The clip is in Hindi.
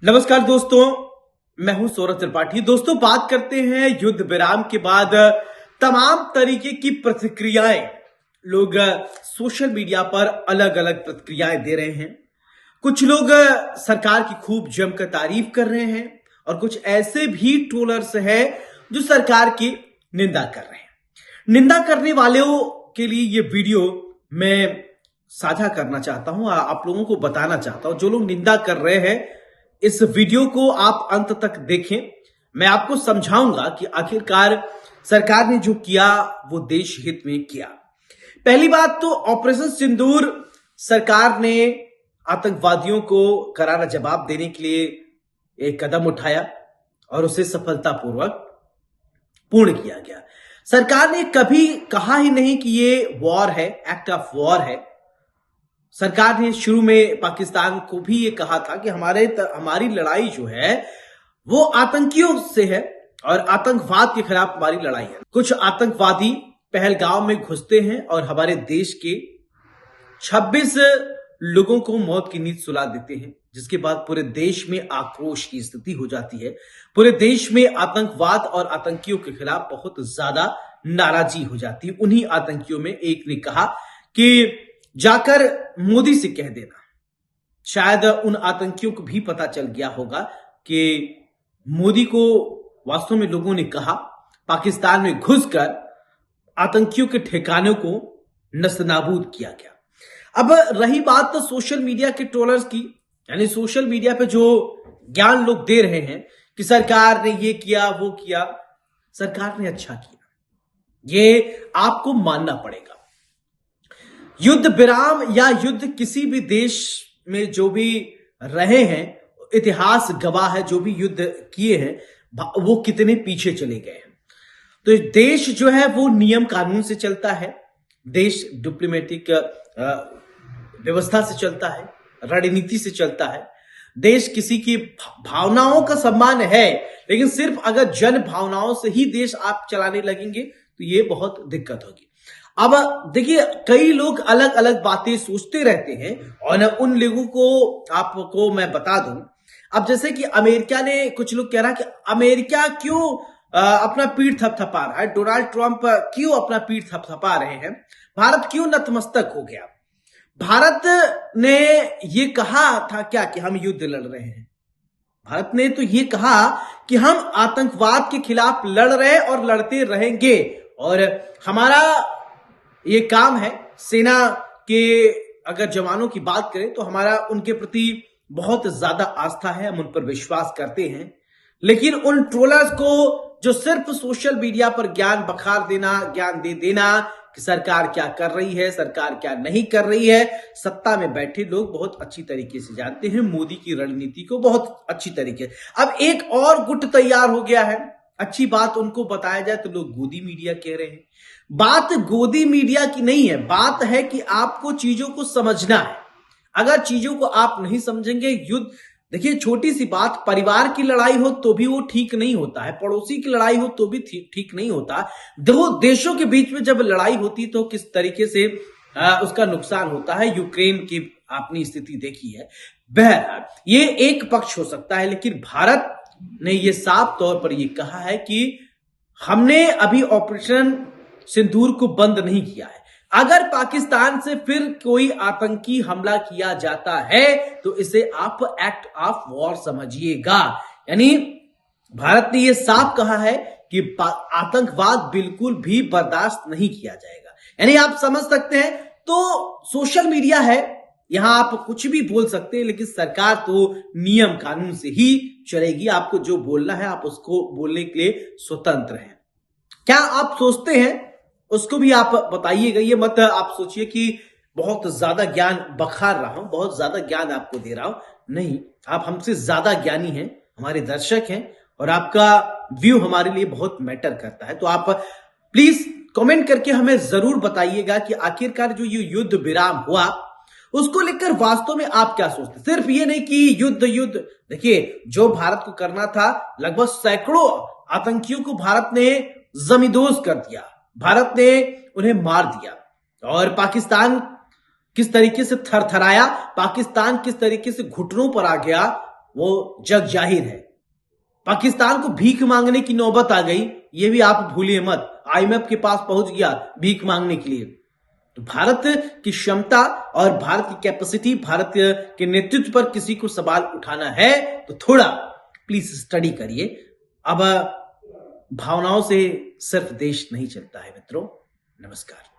नमस्कार दोस्तों, मैं हूं सौरभ त्रिपाठी। दोस्तों, बात करते हैं युद्ध विराम के बाद तमाम तरीके की प्रतिक्रियाएं। लोग सोशल मीडिया पर अलग अलग प्रतिक्रियाएं दे रहे हैं। कुछ लोग सरकार की खूब जमकर तारीफ कर रहे हैं और कुछ ऐसे भी ट्रोलर्स हैं जो सरकार की निंदा कर रहे हैं। निंदा करने वालों के लिए ये वीडियो मैं साझा करना चाहता हूं, आप लोगों को बताना चाहता हूं। जो लोग निंदा कर रहे हैं, इस वीडियो को आप अंत तक देखें। मैं आपको समझाऊंगा कि आखिरकार सरकार ने जो किया वो देश हित में किया। पहली बात तो ऑपरेशन सिंदूर सरकार ने आतंकवादियों को करारा जवाब देने के लिए एक कदम उठाया और उसे सफलतापूर्वक पूर्ण किया गया। सरकार ने कभी कहा ही नहीं कि ये वॉर है, एक्ट ऑफ वॉर है। सरकार ने शुरू में पाकिस्तान को भी ये कहा था कि हमारी लड़ाई जो है वो आतंकियों से है और आतंकवाद के खिलाफ हमारी लड़ाई है। कुछ आतंकवादी पहलगांव में घुसते हैं और हमारे देश के 26 लोगों को मौत की नींद सुला देते हैं, जिसके बाद पूरे देश में आक्रोश की स्थिति हो जाती है। पूरे देश में आतंकवाद और आतंकियों के खिलाफ बहुत ज्यादा नाराजगी हो जाती है। उन्हीं आतंकियों में एक ने कहा कि जाकर मोदी से कह देना। शायद उन आतंकियों को भी पता चल गया होगा कि मोदी को वास्तव में लोगों ने कहा पाकिस्तान में घुसकर आतंकियों के ठिकानों को नस्तनाबूद किया गया। अब रही बात तो सोशल मीडिया के ट्रोलर्स की, यानी सोशल मीडिया पे जो ज्ञान लोग दे रहे हैं कि सरकार ने ये किया वो किया। सरकार ने अच्छा किया, ये आपको मानना पड़ेगा। युद्ध विराम या युद्ध किसी भी देश में जो भी रहे हैं, इतिहास गवाह है, जो भी युद्ध किए हैं वो कितने पीछे चले गए हैं। तो देश जो है वो नियम कानून से चलता है, देश डिप्लोमेटिक व्यवस्था से चलता है, रणनीति से चलता है। देश किसी की भावनाओं का सम्मान है, लेकिन सिर्फ अगर जन भावनाओं से ही देश आप चलाने लगेंगे तो ये बहुत दिक्कत होगी। अब देखिए, कई लोग अलग अलग बातें सोचते रहते हैं और उन लोगों को आपको मैं बता दूं। अब जैसे कि अमेरिका ने, कुछ लोग कह रहा है कि अमेरिका क्यों अपना पीठ थपथपा रहा है, डोनाल्ड ट्रंप क्यों अपना पीठ थपथपा रहे हैं, भारत क्यों नतमस्तक हो गया। भारत ने ये कहा था क्या कि हम युद्ध लड़ रहे हैं? भारत ने तो ये कहा कि हम आतंकवाद के खिलाफ लड़ रहे हैं और लड़ते रहेंगे, और हमारा ये काम है। सेना के अगर जवानों की बात करें तो हमारा उनके प्रति बहुत ज्यादा आस्था है, हम उन पर विश्वास करते हैं। लेकिन उन ट्रोलर्स को जो सिर्फ सोशल मीडिया पर ज्ञान बखार देना, ज्ञान दे देना कि सरकार क्या कर रही है, सरकार क्या नहीं कर रही है, सत्ता में बैठे लोग बहुत अच्छी तरीके से जानते हैं मोदी की रणनीति को, बहुत अच्छी तरीके से। अब एक और गुट तैयार हो गया है। अच्छी बात उनको बताया जाए तो लोग गोदी मीडिया कह रहे हैं। बात गोदी मीडिया की नहीं है, बात है कि आपको चीजों को समझना है। अगर चीजों को आप नहीं समझेंगे, युद्ध देखिए, छोटी सी बात, परिवार की लड़ाई हो तो भी वो ठीक नहीं होता है, पड़ोसी की लड़ाई हो तो भी ठीक नहीं होता। दो देशों के बीच में जब लड़ाई होती तो किस तरीके से उसका नुकसान होता है। यूक्रेन की आपने स्थिति देखी है। बहरहाल ये एक पक्ष हो सकता है, लेकिन भारत ने ये साफ तौर पर ये कहा है कि हमने अभी ऑपरेशन सिंदूर को बंद नहीं किया है। अगर पाकिस्तान से फिर कोई आतंकी हमला किया जाता है तो इसे आप एक्ट ऑफ वॉर समझिएगा। यानी भारत ने यह साफ कहा है कि आतंकवाद बिल्कुल भी बर्दाश्त नहीं किया जाएगा। यानी आप समझ सकते हैं। तो सोशल मीडिया है, यहां आप कुछ भी बोल सकते हैं, लेकिन सरकार तो नियम कानून से ही चलेगी। आपको जो बोलना है आप उसको बोलने के लिए स्वतंत्र हैं। क्या आप सोचते हैं उसको भी आप बताइएगा। ये मत आप सोचिए कि बहुत ज्यादा ज्ञान बखार रहा हूं, बहुत ज्यादा ज्ञान आपको दे रहा हूं। नहीं, आप हमसे ज्यादा ज्ञानी हैं, हमारे दर्शक हैं, और आपका व्यू हमारे लिए बहुत मैटर करता है। तो आप प्लीज कमेंट करके हमें जरूर बताइएगा कि आखिरकार जो ये युद्ध विराम हुआ उसको लेकर वास्तव में आप क्या सोचते हैं। सिर्फ ये नहीं कि युद्ध युद्ध, देखिए जो भारत को करना था, लगभग सैकड़ों आतंकियों को भारत ने जमींदोज कर दिया, भारत ने उन्हें मार दिया। और पाकिस्तान किस तरीके से थरथराया, पाकिस्तान किस तरीके से घुटनों पर आ गया, वो जग जाहिर है। पाकिस्तान को भीख मांगने की नौबत आ गई, ये भी आप भूलिए मत। आईएमएफ के पास पहुंच गया भीख मांगने के लिए। तो भारत की क्षमता और भारत की कैपेसिटी, भारत के नेतृत्व पर किसी को सवाल उठाना है तो थोड़ा प्लीज स्टडी करिए। अब भावनाओं से सिर्फ देश नहीं चलता है मित्रों। नमस्कार।